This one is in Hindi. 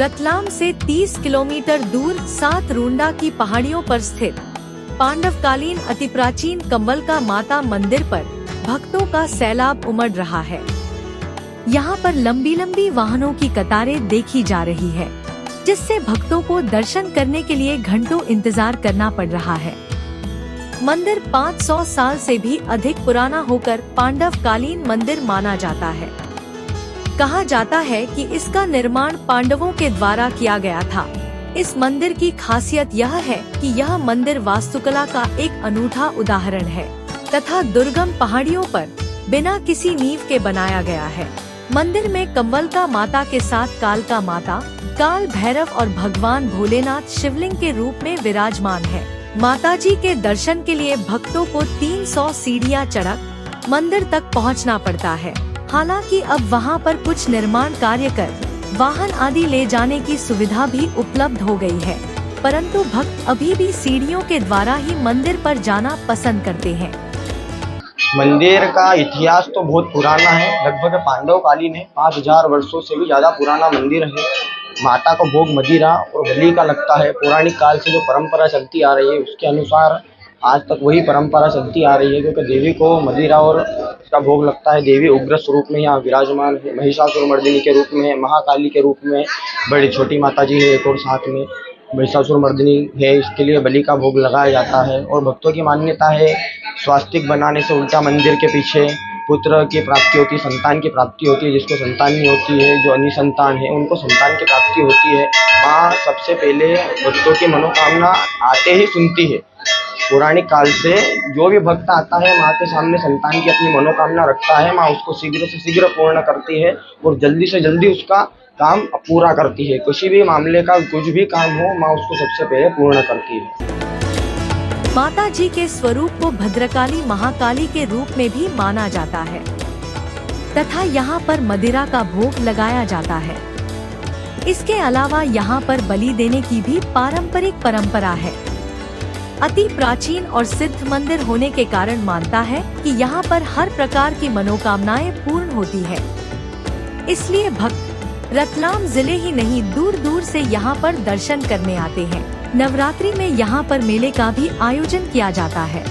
रतलाम से 30 किलोमीटर दूर सातरूंडा की पहाड़ियों पर स्थित पांडवकालीन अति प्राचीन कंवलका माता मंदिर पर भक्तों का सैलाब उमड़ रहा है। यहाँ पर लंबी लंबी वाहनों की कतारें देखी जा रही है, जिससे भक्तों को दर्शन करने के लिए घंटों इंतजार करना पड़ रहा है। मंदिर 500 साल से भी अधिक पुराना होकर पांडवकालीन मंदिर माना जाता है। कहा जाता है कि इसका निर्माण पांडवों के द्वारा किया गया था। इस मंदिर की खासियत यह है कि यह मंदिर वास्तुकला का एक अनूठा उदाहरण है तथा दुर्गम पहाड़ियों पर बिना किसी नींव के बनाया गया है। मंदिर में कंवलका माता के साथ कालका माता, काल भैरव और भगवान भोलेनाथ शिवलिंग के रूप में विराजमान है। माताजी के दर्शन के लिए भक्तों को 300 सीढ़ियां चढ़कर मंदिर तक पहुंचना पड़ता है। हालांकि अब वहां पर कुछ निर्माण कार्य कर वाहन आदि ले जाने की सुविधा भी उपलब्ध हो गई है, परंतु भक्त अभी भी सीढ़ियों के द्वारा ही मंदिर पर जाना पसंद करते हैं। मंदिर का इतिहास तो बहुत पुराना है, लगभग पांडवकालीन है। 5000 वर्षों से भी ज्यादा पुराना मंदिर है। माता को भोग मदिरा और बलि का लगता है। पौराणिक काल से जो परंपरा चलती आ रही है उसके अनुसार आज तक वही परंपरा चलती आ रही है, क्योंकि देवी को मदिरा और उसका भोग लगता है। देवी उग्र स्वरूप में यहाँ विराजमान है, महिषासुरमर्दिनी के रूप में है, महाकाली के रूप में, बड़ी छोटी माता जी है एक और साथ में महिषासुरमर्दिनी है। इसके लिए बलि का भोग लगाया जाता है। और भक्तों की मान्यता है स्वास्तिक बनाने से उल्टा मंदिर के पीछे पुत्र की प्राप्ति होती है, संतान की प्राप्ति होती है। जिसको संतान नहीं होती है, जो अनिसंतान है, उनको संतान की प्राप्ति होती है। माँ सबसे पहले भक्तों की मनोकामना आते ही सुनती है। पौराणिक काल से जो भी भक्त आता है माँ के सामने संतान की अपनी मनोकामना रखता है, माँ उसको शीघ्र से शीघ्र पूर्ण करती है और जल्दी से जल्दी उसका काम पूरा करती है। किसी भी मामले का कुछ भी काम हो, माँ उसको सबसे पहले पूर्ण करती है। माता जी के स्वरूप को भद्रकाली महाकाली के रूप में भी माना जाता है तथा यहाँ पर मदिरा का भोग लगाया जाता है। इसके अलावा यहाँ पर बलि देने की भी पारंपरिक परंपरा है। अति प्राचीन और सिद्ध मंदिर होने के कारण मानता है कि यहाँ पर हर प्रकार की मनोकामनाएं पूर्ण होती है। इसलिए भक्त रतलाम जिले ही नहीं दूर दूर से यहाँ पर दर्शन करने आते हैं। नवरात्रि में यहाँ पर मेले का भी आयोजन किया जाता है।